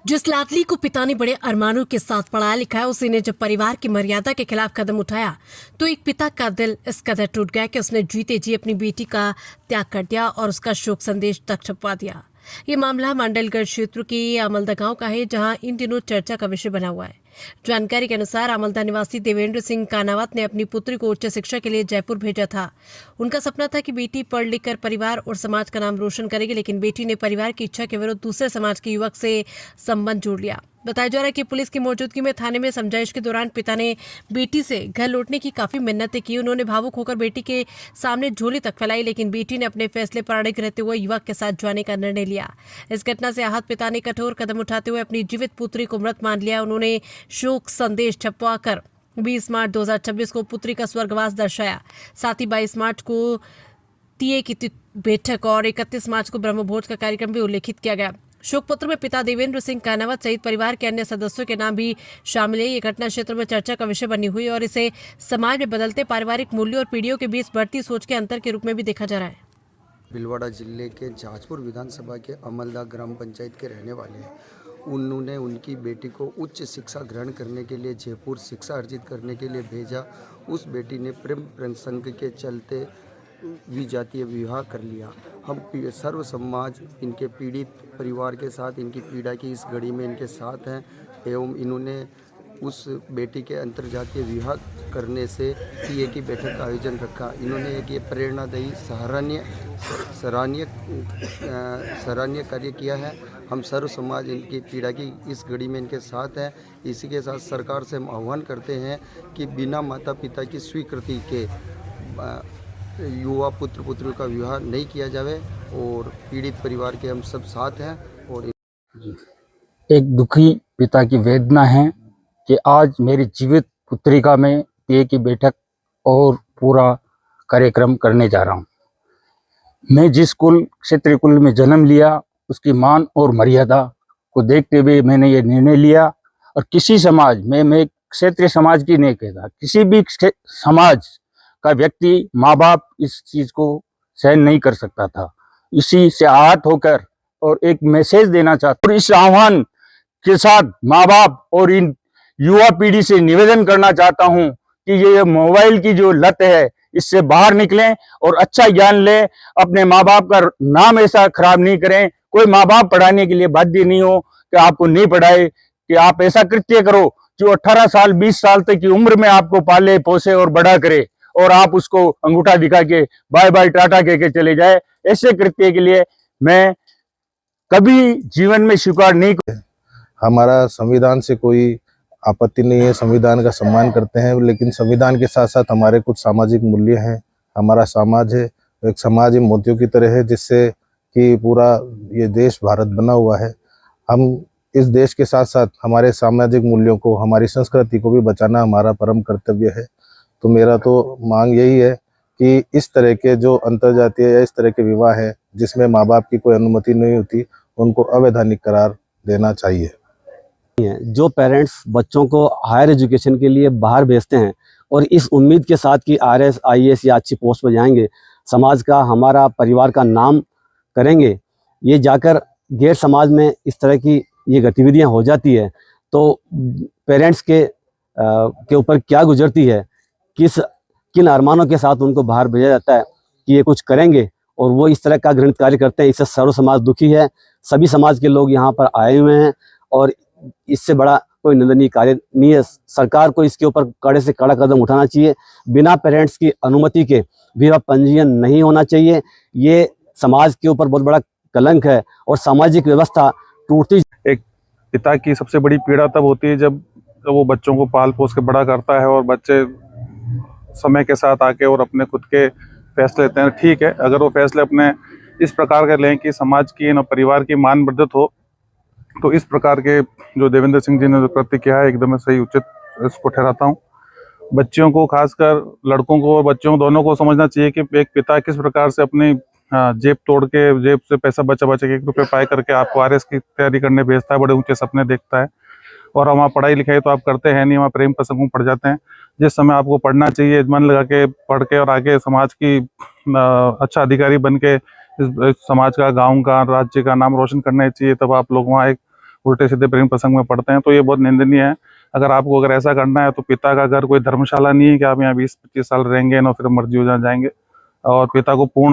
जिस लाडली को पिता ने बड़े अरमानों के साथ पढ़ाया लिखा है, उसी ने जब परिवार की मर्यादा के खिलाफ कदम उठाया तो एक पिता का दिल इस कदर टूट गया कि उसने जीते जी अपनी बेटी का त्याग कर दिया और उसका शोक संदेश तक छपवा दिया। ये मामला मंडलगढ़ क्षेत्र के अमलदा गांव का है, जहां इन दिनों चर्चा का विषय बना हुआ है। जानकारी के अनुसार अमलदा निवासी देवेंद्र सिंह कानावत ने अपनी पुत्री को उच्च शिक्षा के लिए जयपुर भेजा था। उनका सपना था कि बेटी पढ़ लिख कर परिवार और समाज का नाम रोशन करेगी, लेकिन बेटी ने परिवार की इच्छा के विरुद्ध दूसरे समाज के युवक से संबंध जोड़ लिया। बताया जा रहा है कि पुलिस की मौजूदगी में थाने में समझाइश के दौरान पिता ने बेटी से घर लौटने की काफी मिन्नतें की। उन्होंने भावुक होकर बेटी के सामने झोली तक फैलाई, लेकिन बेटी ने अपने फैसले पर अड़िग रहते हुए युवक के साथ जाने का निर्णय लिया। इस घटना से आहत पिता ने कठोर कदम उठाते हुए अपनी जीवित पुत्री को मृत मान लिया। उन्होंने शोक संदेश छपवाकर 20 मार्च 2026 को पुत्री का स्वर्गवास दर्शाया। साथ ही 22 मार्च को तीये की बैठक और 31 मार्च को ब्रह्मभोज का कार्यक्रम भी उल्लेखित किया गया। शोक पत्र में पिता देवेंद्र सिंह कानावत सहित परिवार के अन्य सदस्यों के नाम भी शामिल है। ये घटना क्षेत्र में चर्चा का विषय बनी हुई और इसे समाज में बदलते पारिवारिक मूल्यों और पीढ़ियों के बीच बढ़ती सोच के अंतर के रूप में भी देखा जा रहा है। भीलवाड़ा जिले के जाजपुर विधानसभा के अमलदा ग्राम पंचायत के रहने वाले हैं। उन्होंने उनकी बेटी को उच्च शिक्षा ग्रहण करने के लिए जयपुर शिक्षा अर्जित करने के लिए भेजा। उस बेटी ने प्रेम प्रसंग के चलते विजातीय विवाह कर लिया। हम सर्व समाज इनके पीड़ित परिवार के साथ, इनकी पीड़ा की इस घड़ी में इनके साथ हैं एवं इन्होंने उस बेटी के अंतर्जातीय विवाह करने से टीए की बैठक का आयोजन रखा। इन्होंने एक ये प्रेरणादायी सराहनीय कार्य किया है। हम सर्व समाज इनकी पीड़ा की इस घड़ी में इनके साथ है। इसी के साथ सरकार से हम आह्वान करते हैं कि बिना माता पिता की स्वीकृति के युवा पुत्र पुत्रियों का विवाह नहीं किया जावे और पीड़ित परिवार के हम सब साथ हैं। और एक दुखी पिता की वेदना है कि आज मेरी जीवित पुत्री का मैं टीए की बैठक और पूरा कार्यक्रम करने जा रहा हूँ। मैं जिस कुल क्षेत्रीय कुल में जन्म लिया उसकी मान और मर्यादा को देखते हुए मैंने ये निर्णय लिया। और किसी समाज में, मैं क्षेत्रीय समाज की नहीं कहता, किसी भी समाज का व्यक्ति माँ बाप इस चीज को सहन नहीं कर सकता था। इसी से आहत होकर और एक मैसेज देना चाहता हूँ। इस आह्वान के साथ माँ बाप और इन युवा पीढ़ी से निवेदन करना चाहता हूं कि ये मोबाइल की जो लत है इससे बाहर निकलें और अच्छा ज्ञान लें। अपने माँ बाप का नाम ऐसा खराब नहीं करें। कोई माँ बाप पढ़ाने के लिए बाध्य नहीं हो कि आपको नहीं पढ़ाए, कि आप ऐसा कृत्य करो जो 18 साल 20 साल तक की उम्र में आपको पाले पोसे और बड़ा करे और आप उसको अंगूठा दिखा के बाय बाय टाटा कह के चले जाए। ऐसे कृत्य के लिए मैं कभी जीवन में स्वीकार नहीं कर। हमारा संविधान से कोई आपत्ति नहीं है, संविधान का सम्मान करते हैं, लेकिन संविधान के साथ साथ हमारे कुछ सामाजिक मूल्य हैं। हमारा समाज है एक समाज मोतियों की तरह है, जिससे कि पूरा ये देश भारत बना हुआ है। हम इस देश के साथ साथ हमारे सामाजिक मूल्यों को, हमारी संस्कृति को भी बचाना हमारा परम कर्तव्य है। तो मेरा तो मांग यही है कि इस तरह के जो अंतर्जातीय या इस तरह के विवाह है जिसमें माँ बाप की कोई अनुमति नहीं होती, उनको अवैधानिक करार देना चाहिए। जो पेरेंट्स बच्चों को हायर एजुकेशन के लिए बाहर भेजते हैं और इस उम्मीद के साथ कि आरएस आईएएस या अच्छी पोस्ट पर जाएंगे, समाज का, हमारा परिवार का नाम करेंगे, ये जाकर गैर समाज में इस तरह की ये गतिविधियां हो जाती है, तो पेरेंट्स के ऊपर क्या गुजरती है, किन अरमानों के साथ उनको बाहर भेजा जाता है कि ये कुछ करेंगे और वो इस तरह का घृणित कार्य करते हैं। इससे सर्व समाज दुखी है। सभी समाज के लोग यहाँ पर आए हुए हैं और इससे बड़ा कोई निंदनीय कार्य नहीं है। सरकार को इसके ऊपर कड़े से कड़ा कदम उठाना चाहिए। बिना पेरेंट्स की अनुमति के विवाह पंजीयन नहीं होना चाहिए। ये समाज के ऊपर बहुत बड़ा कलंक है और सामाजिक व्यवस्था टूटती। एक पिता की सबसे बड़ी पीड़ा तब होती है जब वो बच्चों को पाल पोस के बड़ा करता है और बच्चे समय के साथ आके और अपने खुद के फैसले लेते हैं। ठीक है, अगर वो फैसले अपने इस प्रकार के लें कि समाज की न परिवार की मान वर्धित हो, तो इस प्रकार के जो देवेंद्र सिंह जी ने जो कृत्य किया है एकदम सही उचित इसको ठहराता हूँ। बच्चियों को, खासकर लड़कों को और बच्चों दोनों को समझना चाहिए कि एक पिता किस प्रकार से अपनी जेब तोड़ के, जेब से पैसा बचा के 1 रुपये पाए करके आपको आरएस की तैयारी करने भेजता है, बड़े ऊंचे सपने देखता है। और वहाँ पढ़ाई लिखाई तो आप करते हैं नहीं, वहाँ प्रेम प्रसंग में पढ़ जाते हैं। जिस समय आपको पढ़ना चाहिए, मन लगा के पढ़ के और आगे समाज की अच्छा अधिकारी बन के इस समाज का, गाँव का, राज्य का नाम रोशन करना चाहिए, तब आप लोग वहाँ एक उल्टे सीधे प्रेम प्रसंग में पड़ते हैं, तो ये बहुत निंदनीय है। अगर ऐसा करना है तो पिता का घर कोई धर्मशाला नहीं है कि आप यहाँ 20-25 साल रहेंगे और फिर मर्जी हो जाएंगे, और पिता को पूर्ण